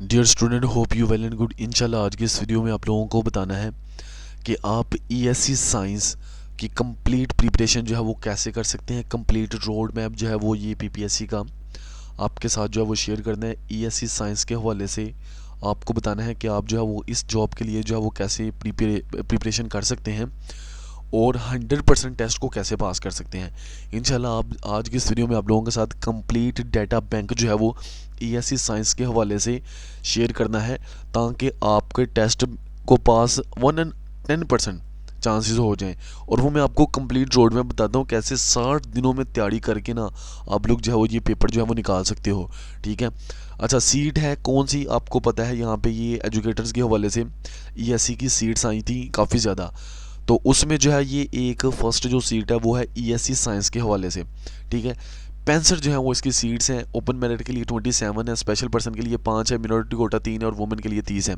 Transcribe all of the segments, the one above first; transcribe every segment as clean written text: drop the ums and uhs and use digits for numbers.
Dear student, hope you well and good. इंशाल्लाह आज के इस वीडियो में आप लोगों को बताना है कि आप ईएससी साइंस की कंप्लीट प्रिपरेशन जो है वो कैसे कर सकते हैं। कंप्लीट रोड मैप जो है वो ये पीपीएससी का आपके साथ जो है वो शेयर करना है। ईएससी साइंस के हवाले से आपको बताना है कि आप जो है वो इस जॉब के लिए जो है वो कैसे प्रिपरेशन कर सकते हैं और 100% टेस्ट को कैसे पास कर सकते हैं। इंशाल्लाह आप आज की इस वीडियो में आप लोगों के साथ कंप्लीट डाटा बैंक जो है वो ईएससी साइंस के हवाले से शेयर करना है ताकि आपके टेस्ट को पास 110% चांसेस हो जाएं। और वो मैं आपको कंप्लीट रोड में बताता हूँ कैसे 60 दिनों में तैयारी करके ना आप लोग जो है वो ये पेपर जो है वो निकाल सकते हो। ठीक है। अच्छा, सीट है कौन सी आपको पता है। यहाँ पे ये एजुकेटर्स के हवाले से ईएससी की सीट्स आई थी काफ़ी ज़्यादा, तो उसमें जो है ये एक फर्स्ट जो सीट है वो है ईएससी साइंस के हवाले से। ठीक है। 65 जो है वो इसकी सीट्स हैं। ओपन मेरिट के लिए 27 है, स्पेशल पर्सन के लिए 5 है, मिनोरिटी कोटा 3 है और वुमेन के लिए 30 है।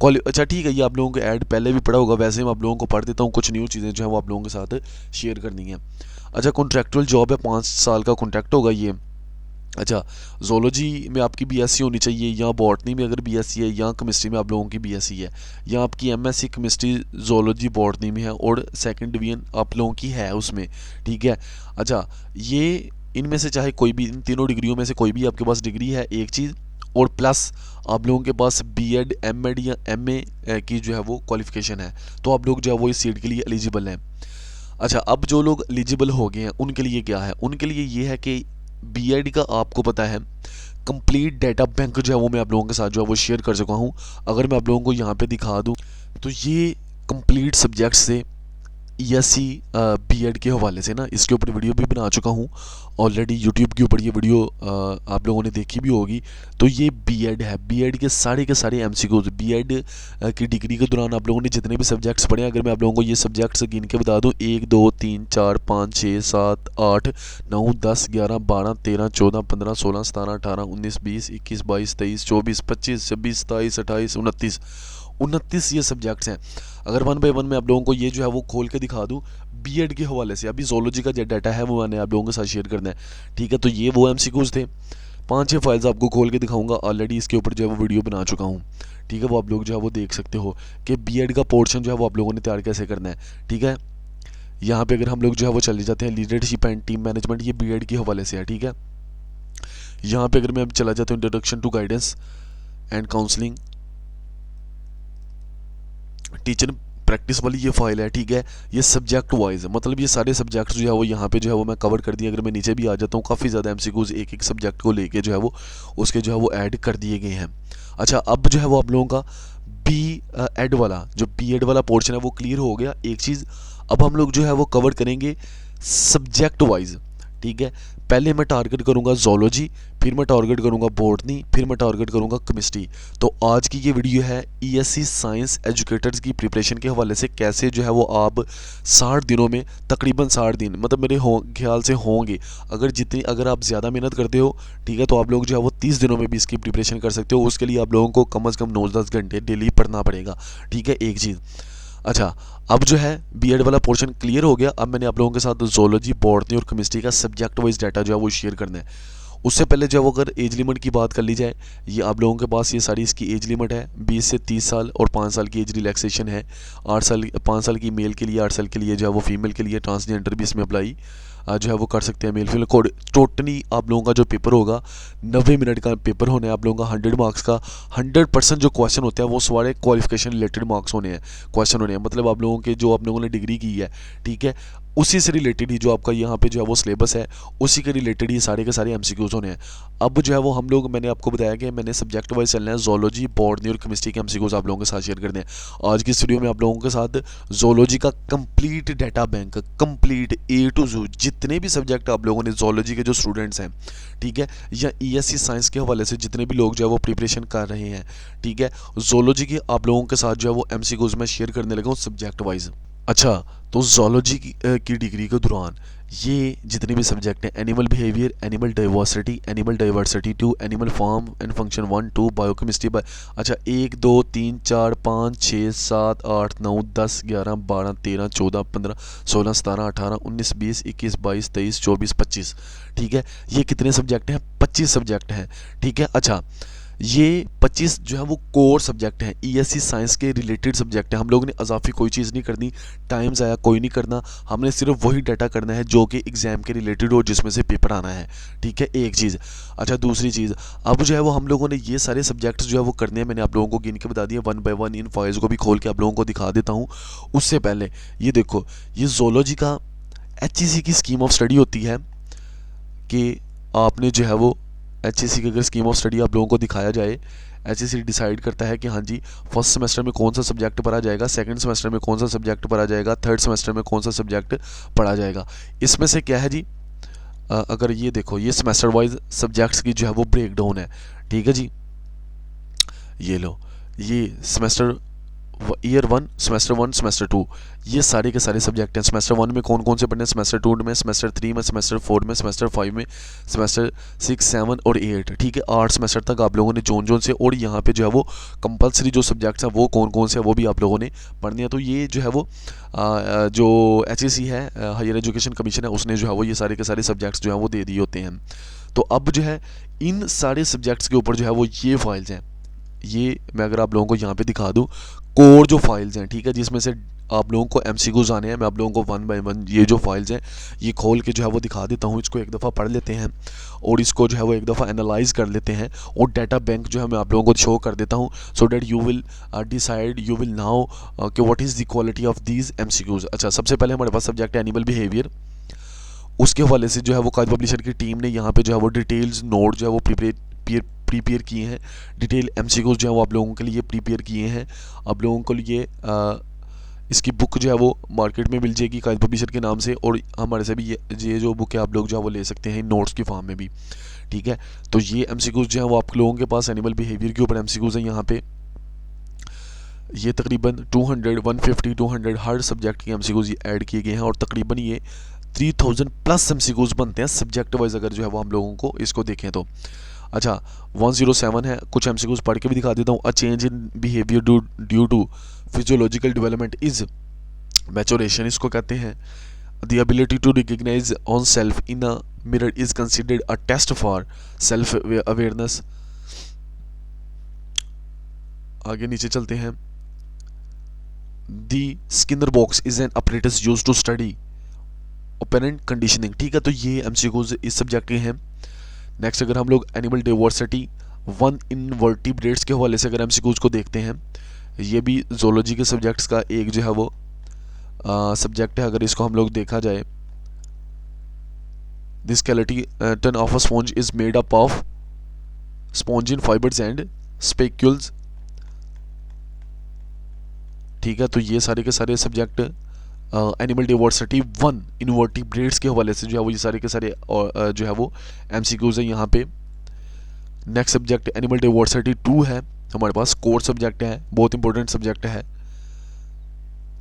अच्छा ठीक है, ये आप लोगों को ऐड पहले भी पढ़ा होगा, वैसे मैं आप लोगों को पढ़ देता हूँ। कुछ न्यू चीज़ें जो है वो आप लोगों के साथ शेयर करनी है। अच्छा, कॉन्ट्रैक्चुअल जॉब है, 5 साल का कॉन्ट्रैक्ट होगा ये। अच्छा, जोलॉजी में आपकी बीएससी होनी चाहिए, या बॉटनी में अगर बीएससी है, या केमिस्ट्री में आप लोगों की बीएससी है, या आपकी एमएससी केमिस्ट्री जोलॉजी बॉटनी में है और सेकंड डिवीजन आप लोगों की है उसमें। ठीक है। अच्छा, ये इनमें से चाहे कोई भी, इन तीनों डिग्रियों में से कोई भी आपके पास डिग्री है एक चीज़, और प्लस आप लोगों के पास बीएड एमएड या एमए की जो है वो क्वालिफिकेशन है, तो आप लोग जो है वो इस सीट के लिए एलिजिबल हैं। अच्छा, अब जो लोग एलिजिबल हो गए हैं उनके लिए क्या है, उनके लिए ये है कि बीएड का आपको पता है कंप्लीट डाटा बैंक जो है वो मैं आप लोगों के साथ जो है वो शेयर कर चुका हूँ। अगर मैं आप लोगों को यहाँ पे दिखा दूँ तो ये कंप्लीट सब्जेक्ट से ईएससी बीएड के हवाले से ना इसके ऊपर वीडियो भी बना चुका हूँ ऑलरेडी। यूट्यूब के ऊपर ये वीडियो आप लोगों ने देखी भी होगी। तो ये बीएड है, बीएड के सारे एमसीक्यूज बीएड की डिग्री के दौरान आप लोगों ने जितने भी सब्जेक्ट्स पढ़े हैं, अगर मैं आप लोगों को ये सब्जेक्ट्स गिन के बता दूँ, 1 2 3 4 5 6 7 8 9 10 11 12 13 14 15 16 17 18 19 20 21 22 23 24 25 26 27 28 29 ये सब्जेक्ट्स हैं। अगर वन बाय वन मैं आप लोगों को ये जो है वो खोल के दिखा दूँ बीएड के हवाले से, अभी जोलॉजी का जो डाटा है वो मैंने आप लोगों के साथ शेयर करना है। ठीक है, तो ये वो एमसीक्यूज थे। 5-6 फाइल्स आपको खोल के दिखाऊंगा, ऑलरेडी इसके ऊपर जो है वो वीडियो बना चुका हूँ। ठीक है, वो आप लोग जो है वो देख सकते हो कि बीएड का पोर्शन जो है वो आप लोगों ने तैयार कैसे करना है। ठीक है। यहाँ पे अगर हम लोग जो है वो चले जाते हैं, लीडरशिप एंड टीम मैनेजमेंट, ये बीएड के हवाले से है। ठीक है। यहाँ पे अगर मैं अब चला जाता हूँ, introduction to guidance and counselling, teacher practice वाली ये फाइल है। ठीक है। ये सब्जेक्ट वाइज है, मतलब ये सारे सब्जेक्ट जो है वो यहाँ पे जो है वो मैं कवर कर दिया। अगर मैं नीचे भी आ जाता हूँ, काफ़ी ज़्यादा एमसीक्यूज एक एक सब्जेक्ट को लेके जो है वो उसके जो है वो ऐड कर दिए गए हैं। अच्छा, अब जो है वो आप लोगों का बी एड वाला जो बी एड वाला पोर्शन है वो क्लियर हो गया। एक चीज़ अब हम लोग जो है वो कवर करेंगे सब्जेक्ट वाइज। ठीक है। पहले मैं टारगेट करूंगा जोलॉजी, फिर मैं टारगेट करूंगा बॉटनी, फिर मैं टारगेट करूंगा केमिस्ट्री। तो आज की ये वीडियो है ईएससी साइंस एजुकेटर्स की प्रिपरेशन के हवाले से, कैसे जो है वो आप 60 दिनों में, तकरीबन 60 दिन, मतलब मेरे ख्याल से होंगे, अगर आप ज़्यादा मेहनत करते हो, ठीक है, तो आप लोग जो है वो 30 दिनों में भी इसकी प्रिपरेशन कर सकते हो। उसके लिए आप लोगों को कम से कम 9-10 घंटे डेली पढ़ना पड़ेगा। ठीक है, एक चीज़। अच्छा, अब जो है बीएड वाला पोर्शन क्लियर हो गया। अब मैंने आप लोगों के साथ जोलॉजी, बॉटनी और केमिस्ट्री का सब्जेक्ट वाइज डाटा जो है वो शेयर करना है। उससे पहले जो है वो अगर एज लिमिट की बात कर ली जाए, ये आप लोगों के पास ये सारी इसकी एज लिमिट है, 20 से 30 साल और 5 साल की एज रिलैक्सेशन है। 5 साल की मेल के लिए, 8 साल के लिए जो है वो फीमेल के लिए, ट्रांसजेंडर भी इसमें अप्लाई जो है वो कर सकते हैं, मेल फीमेल कोड। टोटली आप लोगों का जो पेपर होगा 90 मिनट का पेपर होने आप लोगों का, 100 मार्क्स का। 100% जो क्वेश्चन होते हैं वो सारे क्वालिफिकेशन रिलेटेड मार्क्स होने हैं, क्वेश्चन होने हैं, मतलब आप लोगों के जो आप लोगों ने डिग्री की है, ठीक है, उसी से रिलेटेड ही जो आपका यहाँ पे जो है वो सिलेबस है उसी के रिलेटेड ही सारे के सारे एमसीक्यूज होने हैं। अब जो है वो हम लोग, मैंने आपको बताया कि मैंने सब्जेक्ट वाइज चलना है, जोलॉजी, बॉटनी और केमिस्ट्री के एमसीक्यूज आप लोगों के साथ शेयर करते हैं। आज की इस वीडियो में आप लोगों के साथ जोलॉजी का complete data bank, complete A to Z जितने भी सब्जेक्ट आप लोगों ने, जोलॉजी के जो स्टूडेंट्स हैं, ठीक है, या ईएससी साइंस के हवाले से जितने भी लोग जो है वो प्रिपरेशन कर रहे हैं, ठीक है, जोलॉजी के आप लोगों के साथ जो है वो एमसीक्यूज में शेयर करने लगा हूँ सब्जेक्ट वाइज। अच्छा, तो जोलॉजी की डिग्री के दौरान ये जितने भी सब्जेक्ट हैं, animal behaviour, animal diversity 2, animal form and function 1 2, biochemistry अच्छा 1 2 3 4 5 6 7 8 9 10 11 12 13 14 15 16 17 18 19 20 21 22 23 24 25। ठीक है, ये कितने सब्जेक्ट हैं? 25 सब्जेक्ट हैं। ठीक है। अच्छा, ये 25 जो है वो कोर सब्जेक्ट हैं, ईएससी साइंस के रिलेटेड सब्जेक्ट हैं। हम लोग ने अजाफी कोई चीज़ नहीं करनी, टाइम ज़ाया कोई नहीं करना, हमने सिर्फ वही डाटा करना है जो कि एग्ज़ाम के रिलेटेड हो, जिसमें से पेपर आना है। ठीक है, एक चीज़। अच्छा, दूसरी चीज़, अब जो है वो हम लोगों ने ये सारे सब्जेक्ट्स जो है वो करने हैं। मैंने आप लोगों को गिन के बता दिया, 1 बाय 1 इन फाइल्स को भी खोल के आप लोगों को दिखा देता हूँ। उससे पहले ये देखो, ये जोलॉजी का एचईसी की स्कीम ऑफ स्टडी होती है कि आपने जो है वो एचईसी की अगर स्कीम ऑफ स्टडी आप लोगों को दिखाया जाए, एचईसी डिसाइड करता है कि हाँ जी, फर्स्ट सेमेस्टर में कौन सा सब्जेक्ट पढ़ा जाएगा, सेकंड सेमेस्टर में कौन सा सब्जेक्ट पढ़ा जाएगा, थर्ड सेमेस्टर में कौन सा सब्जेक्ट पढ़ा जाएगा। इसमें से क्या है जी, अगर ये देखो, ये सेमेस्टर वाइज सब्जेक्ट्स की जो है वो ब्रेक डाउन है। ठीक है जी, ये लो, ये सेमेस्टर ईयर 1, सेमेस्टर 1, सेमेस्टर 2, ये सारे के सारे सब्जेक्ट हैं। सेमेस्टर 1 में कौन कौन से पढ़ने हैं, सेमेस्टर 2 में, सेमेस्टर 3 में, सेमेस्टर 4 में, सेमेस्टर 5 में, सेमेस्टर 6, 7 और 8। ठीक है, 8 सेमेस्टर तक आप लोगों ने जोन जोन से, और यहाँ पे जो है वो कंपलसरी जो सब्जेक्ट्स हैं वो कौन कौन से हैं वो भी आप लोगों ने पढ़ने हैं। तो ये जो है वो जो एचईसी है, हायर एजुकेशन कमीशन है, उसने जो है वो ये सारे के सारे सब्जेक्ट्स जो हैं वो दे दिए होते हैं। तो अब जो है इन सारे सब्जेक्ट्स के ऊपर जो है वो ये फाइल्स हैं, ये मैं अगर आप लोगों को यहाँ पे दिखा दूँ, कोर जो फाइल्स हैं, ठीक है, जिसमें से आप लोगों को एमसीक्यूज आने हैं। मैं आप लोगों को 1 बाय 1 ये जो फाइल्स हैं ये खोल के जो है वो दिखा देता हूँ। इसको एक दफ़ा पढ़ लेते हैं और इसको जो है वो एक दफ़ा एनालाइज कर लेते हैं, और डाटा बैंक जो है मैं आप लोगों को शो कर देता हूँ, so that you will decide, you will know कि what is the quality of these MCQs. अच्छा, सबसे पहले हमारे पास सब्जेक्ट है एनिमल बिहेवियर। उसके हवाले से जो है वो काज पब्लिशर की टीम ने यहाँ पे जो है वो डिटेल्स नोट जो है वो प्रिपेयर किए हैं, डिटेल एमसीक्यूज जो है वो आप लोगों के लिए प्रिपेयर किए हैं। आप लोगों को लिए इसकी बुक जो है वो मार्केट में मिल जाएगी काज पब्लिशर के नाम से, और हमारे से भी ये जो बुक है आप लोग जो है वो ले सकते हैं नोट्स की फॉर्म में भी। ठीक है, तो ये एमसीक्यूज जो है वो आप लोगों के पास एनिमल बिहेवियर के ऊपर एमसीक्यूज हैं। यहाँ पे ये तकरीबन 200, 150, 200 हर सब्जेक्ट के एमसीक्यूज ऐड किए गए हैं, और तकरीबन ये 3000 प्लस एमसीक्यूज बनते हैं सब्जेक्ट वाइज अगर जो है वो हम लोगों को इसको देखें तो। अच्छा, 107 है, कुछ एमसीक्यूज पढ़ के भी दिखा देता हूँ। A change in behaviour due to physiological development is maturation, इसको कहते हैं। The ability to recognise on self in a mirror is considered a test for self awareness. आगे नीचे चलते हैं। The Skinner box is an apparatus used to study operant conditioning. ठीक है, तो ये एमसीक्यूज इस सब्जेक्ट के हैं। नेक्स्ट, अगर हम लोग एनिमल डाइवर्सिटी 1 इनवर्टिब्रेट्स के हवाले से अगर एमसीक्यूज को देखते हैं, ये भी जोलॉजी के सब्जेक्ट्स का एक जो है वो सब्जेक्ट है। अगर इसको हम लोग देखा जाए, this skeleton of a sponge is made up of spongin fibres and spicules. ठीक है, तो ये सारे के सारे सब्जेक्ट एनिमल डाइवर्सिटी 1 इनवर्टिब्रेट्स के हवाले से जो है वो ये सारे के सारे जो है वो एमसीक्यूज है यहाँ पे। नेक्स्ट सब्जेक्ट एनिमल डाइवर्सिटी 2 है, हमारे पास कोर सब्जेक्ट है, बहुत इंपॉर्टेंट सब्जेक्ट है।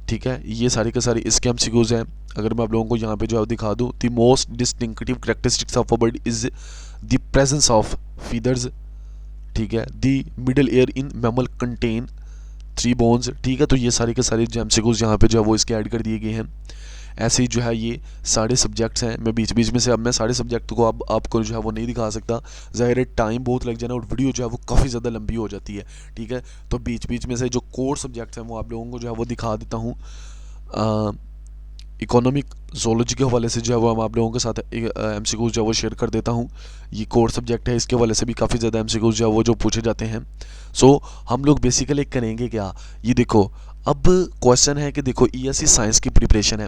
ठीक है, ये सारे के सारे इसके एमसीक्यूज हैं। अगर मैं आप लोगों को यहाँ पे जो है दिखा दूँ, the most distinctive characteristics of a bird is the presence of feathers. ठीक है, the middle air in mammal contain 3 bones. ठीक है, तो ये सारे के सारे एमसीक्यूज यहाँ पे जो है वो इसके ऐड कर दिए गए हैं। ऐसे ही जो है ये सारे सब्जेक्ट्स हैं। मैं बीच बीच में से अब मैं सारे सब्जेक्ट को अब आपको जो है वो नहीं दिखा सकता, ज़ाहिर है टाइम बहुत लग जाना और वीडियो जो है वो काफ़ी ज़्यादा लंबी हो जाती है। ठीक है, तो बीच बीच में से जो कोर सब्जेक्ट्स हैं वो आप लोगों को जो है वो दिखा देता हूँ। इकोनॉमिक जोलॉजी के हवाले से जो है वो हम आप लोगों के साथ एमसीक्यूज जो है वो शेयर कर देता हूँ। ये कोर सब्जेक्ट है, इसके हवाले से भी काफ़ी ज़्यादा एमसीक्यूज जो है वो जो पूछे जाते हैं। सो हम लोग बेसिकली करेंगे क्या, ये देखो, अब क्वेश्चन है कि देखो ईएससी साइंस की प्रिपरेशन है,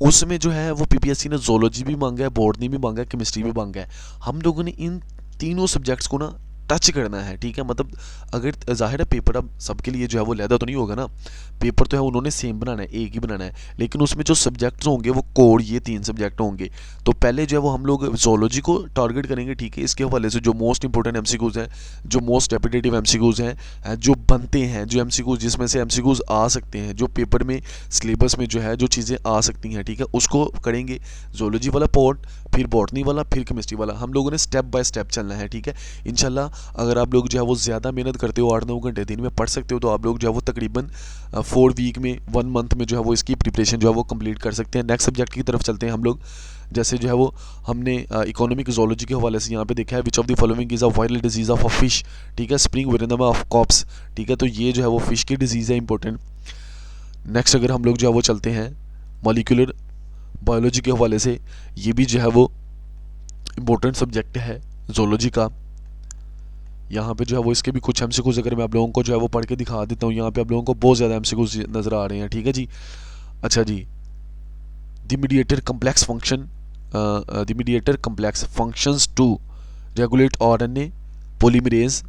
उसमें जो है वो पीपीएससी ने जोलॉजी भी मांगा है, बॉटनी भी मांगा है, केमिस्ट्री भी मांगा है। हम लोगों ने इन तीनों सब्जेक्ट्स को ना टच करना है। ठीक है, मतलब अगर जाहिर है पेपर अब सबके लिए जो है वो लहदा तो नहीं होगा ना, पेपर तो है उन्होंने सेम बनाना है, एक ही बनाना है, लेकिन उसमें जो सब्जेक्ट्स होंगे वो कोर ये 3 सब्जेक्ट होंगे। तो पहले जो है वो हम लोग जोलॉजी को टारगेट करेंगे। ठीक है, इसके हवाले से जो मोस्ट इंपॉर्टेंट एमसीक्यूज हैं, जो मोस्ट रेपिटेटिव एमसीक्यूज हैं, जो बनते हैं, जो एमसीक्यूज जिसमें से एमसीक्यूज आ सकते हैं, जो पेपर में सिलेबस में जो है जो चीज़ें आ सकती हैं, ठीक है, उसको करेंगे। जोलॉजी वाला पार्ट, फिर बॉटनी वाला, फिर केमिस्ट्री वाला, हम लोगों ने स्टेप बाय स्टेप चलना है। ठीक है, इंशाल्लाह अगर आप लोग जो है वो ज़्यादा मेहनत करते हो, 8-9 घंटे दिन में पढ़ सकते हो, तो आप लोग जो है वो तकरीबन 4 वीक में 1 मंथ में जो है वो इसकी प्रिपरेशन जो है वो कंप्लीट कर सकते हैं। नेक्स्ट सब्जेक्ट की तरफ चलते हैं हम लोग। जैसे जो है वो हमने इकोनॉमिक जोलॉजी के हवाले से यहाँ पे देखा है, which of the following is a viral disease of a fish, ठीक है, स्प्रिंग वेरिनम ऑफ कॉप्स, ठीक है, तो ये जो है वो फिश की डिजीज़ है, इंपॉर्टेंट। नेक्स्ट अगर हम लोग जो है वो चलते हैं मॉलिक्यूलर बायोलॉजी के हवाले से, ये भी जो है वो इम्पोर्टेंट सब्जेक्ट है जोलॉजी का। यहाँ पे जो है वो इसके भी कुछ एमसीक्यूज अगर मैं आप लोगों को जो है वो पढ़ के दिखा देता हूँ, यहाँ पे आप लोगों को बहुत ज़्यादा एमसीक्यूज नज़र आ रहे हैं, ठीक है जी। अच्छा जी, the mediator complex function, the mediator complex functions to regulate RNA polymerase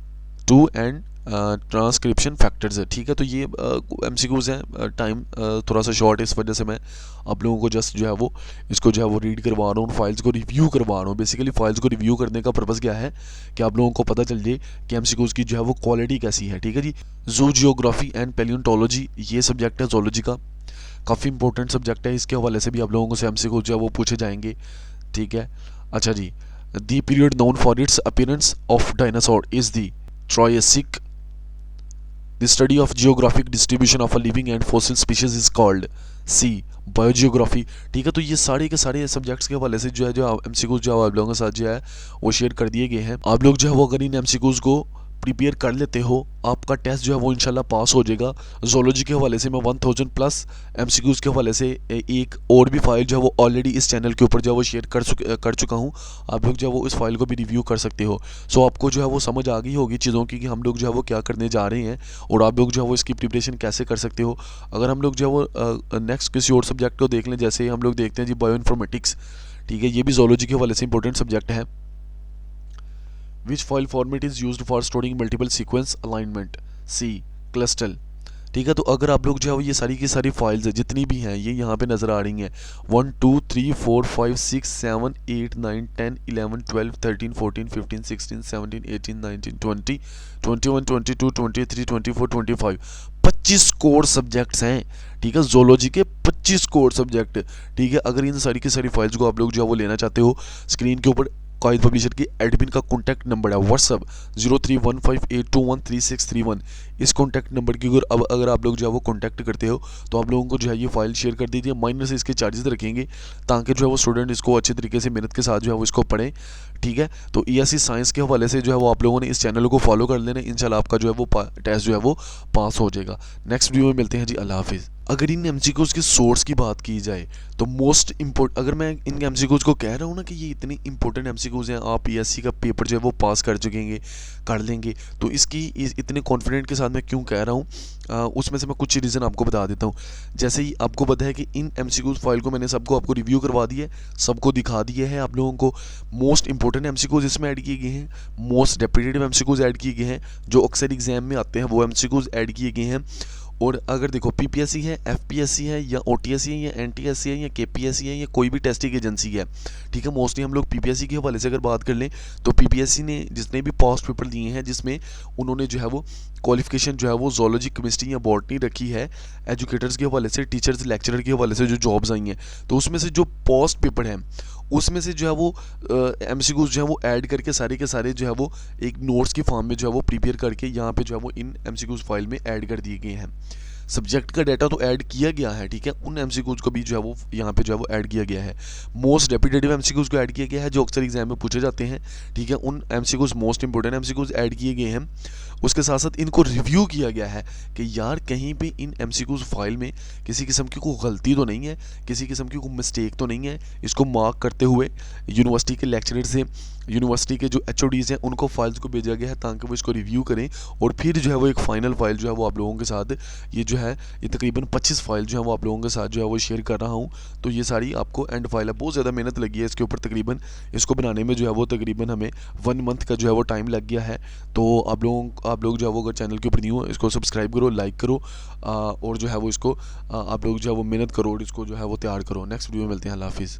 2 and transcription factors है, ठीक है। तो ये एमसीक्यूज हैं, टाइम थोड़ा सा शॉर्ट है, इस वजह से मैं आप लोगों को जस्ट जो है वो इसको जो है वो रीड करवा रहा हूँ, फाइल्स को रिव्यू करवा रहा हूँ। बेसिकली फाइल्स को रिव्यू करने का पर्पज़ क्या है कि आप लोगों को पता चल जाए कि एमसीक्यूज की जो है वो क्वालिटी कैसी है, ठीक है जी। जू जियोग्राफी एंड पैलियोंटोलॉजी ये सब्जेक्ट है जोलॉजी का, काफ़ी इंपॉर्टेंट सब्जेक्ट है, इसके हवाले से भी आप लोगों से एमसीक्यूज जो है वो पूछे जाएंगे, ठीक है। अच्छा जी, the period known for its appearance of dinosaur is the Triassic, the study of geographic distribution of a living and fossil species is called C biogeography, ठीक है। तो ये सारे के सारे सब्जेक्ट्स के हवाले से जो है जो एमसीक्यूज जो आप लोगों के साथ जो है वो शेयर कर दिए गए हैं। आप लोग जो है वो अगर इन एमसीक्यूज को प्रिपेयर कर लेते हो, आपका टेस्ट जो है वो इंशाल्लाह पास हो जाएगा। जोलॉजी के हवाले से मैं 1000 प्लस एमसीक्यूज के हवाले से एक और भी फाइल जो है वो ऑलरेडी इस चैनल के ऊपर जो है वो शेयर कर चुका हूँ। आप लोग जो है वो इस फाइल को भी रिव्यू कर सकते हो। सो आपको जो है वो समझ आ गई होगी चीज़ों की कि हम लोग जो है वो क्या करने जा रहे हैं और आप लोग जो है वो इसकी प्रिपरेशन कैसे कर सकते हो। अगर हम लोग जो है वो नेक्स्ट किसी और सब्जेक्ट को देख लें, जैसे हम लोग देखते हैं जी बायो इन्फॉर्मेटिक्स, ठीक है, ये भी जोलॉजी के हवाले से इंपॉर्टेंट सब्जेक्ट है। Which file format is used for storing multiple sequence alignment? C cluster, ठीक है। तो अगर आप लोग जो है वो ये सारी की सारी फाइल्स है जितनी भी हैं ये यहाँ पे नज़र आ रही हैं 1 2 3 4 5 6 7 8 9 10 11 12 13 14 15 16 17 18 19 20 21 22 23 24 25 25 कोर सब्जेक्ट्स हैं, ठीक है, जोलॉजी के 25 कोर सब्जेक्ट, ठीक है। अगर इन सारी की सारी फाइल्स को आप लोग जो है वो लेना चाहते हो, स्क्रीन के ऊपर कायद पब्लिशर की एडमिन का कॉन्टैक्ट नंबर है व्हाट्सअप 031582136131। इस कॉन्टैक्ट नंबर की अगर आप लोग जो है वो कॉन्टैक्ट करते हो तो आप लोगों को जो है ये फाइल शेयर कर दीजिए, माइनर से इसके चार्जेस रखेंगे ताकि जो है वो स्टूडेंट इसको अच्छे तरीके से मेहनत के साथ जो है वो इसको पढ़ें, ठीक है। तो ईएससी साइंस के हवाले से जो है वो आप लोगों ने इस चैनल को फॉलो कर लेना, इंशाल्लाह आपका जो है वो टेस्ट जो है वो पास हो जाएगा। नेक्स्ट वीडियो में मिलते हैं जी, अल्लाह हाफिज़। अगर इन एमसीक्यूज के सोर्स की बात की जाए तो मोस्ट इम्पोर्टेंट, अगर मैं इन एमसीक्यूज को कह रहा हूँ ना कि ये इतने इंपॉर्टेंट एमसीक्यूज हैं, आप ईएससी का पेपर जो है वो पास कर लेंगे, तो इसकी इतने कॉन्फिडेंट के साथ मैं क्यों कह रहा हूँ, उसमें से मैं कुछ रीज़न आपको बता देता हूँ। जैसे ही आपको पता है कि इन एमसीक्यूज फाइल को मैंने सबको आपको रिव्यू करवा दिया, सबको दिखा दिए हैं आप लोगों को, मोस्ट इंपॉर्टेंट एमसीक्यूज इसमें ऐड किए गए हैं, मोस्ट रेपिटेटिव एमसीक्यूज ऐड किए गए हैं, जो अक्सर एग्जाम में आते हैं वो एमसीक्यूज ऐड किए गए हैं। और अगर देखो पीपीएससी है, एफपीएससी है, या ओटीएससी है, या एनटीएससी है, या केपीएससी है, या कोई भी टेस्टिंग एजेंसी है, ठीक है। मोस्टली हम लोग पीपीएससी के हवाले से अगर बात कर लें तो पीपीएससी ने जितने भी पास्ट पेपर दिए हैं जिसमें उन्होंने जो है वो क्वालिफिकेशन जो है वो जोलॉजी, केमिस्ट्री या बॉटनी रखी है, एजुकेटर्स के हवाले से, टीचर्स लेक्चरर के हवाले से जो जॉब्स आई हैं, तो उसमें से जो पोस्ट पेपर हैं उसमें से जो है वो एमसीक्यूज जो है वो ऐड करके सारे के सारे जो है वो एक नोट्स की फॉर्म में जो है वो प्रिपेयर करके यहाँ पे जो है वो इन एमसीक्यूज फाइल में ऐड कर दिए गए हैं। सब्जेक्ट का डाटा तो ऐड किया गया है, ठीक है, उन एमसीक्यूज को भी जो है वो यहाँ पे जो है वो ऐड किया गया है। मोस्ट रेपिटेटिव एमसीक्यूज को ऐड किया गया है जो अक्सर एग्जाम में पूछे जाते हैं, ठीक है, उन MCQs most important MCQs add किए गए हैं। उसके साथ साथ इनको रिव्यू किया गया है कि यार कहीं पे इन एमसीक्यूज फाइल में किसी किस्म की कोई गलती तो नहीं है, किसी किस्म की कोई मिस्टेक तो नहीं है। इसको मार्क करते हुए यूनिवर्सिटी के लेक्चरर से, यूनिवर्सिटी के जो एचओडीज़ हैं उनको फाइल्स को भेजा गया है ताकि वो इसको रिव्यू करें और फिर जो है वो एक फ़ाइनल फाइल जो है वो आप लोगों के साथ ये जो है ये तकरीबन 25 फाइल जो है वो आप लोगों के साथ जो है वो शेयर कर रहा हूँ। तो ये सारी आपको एंड फाइल है, बहुत ज़्यादा मेहनत लगी है इसके ऊपर, तकरीबन इसको बनाने में जो है वो तकरीबन हमें 1 मंथ का जो है वो टाइम लग गया है। तो आप लोग जो है वो अगर चैनल के ऊपर न्यू हो इसको सब्सक्राइब करो, लाइक करो और जो है वो इसको आप लोग जो है वो मेहनत करो और इसको जो है वो तैयार करो। नेक्स्ट वीडियो में मिलते हैं, अल्लाह हाफिज़।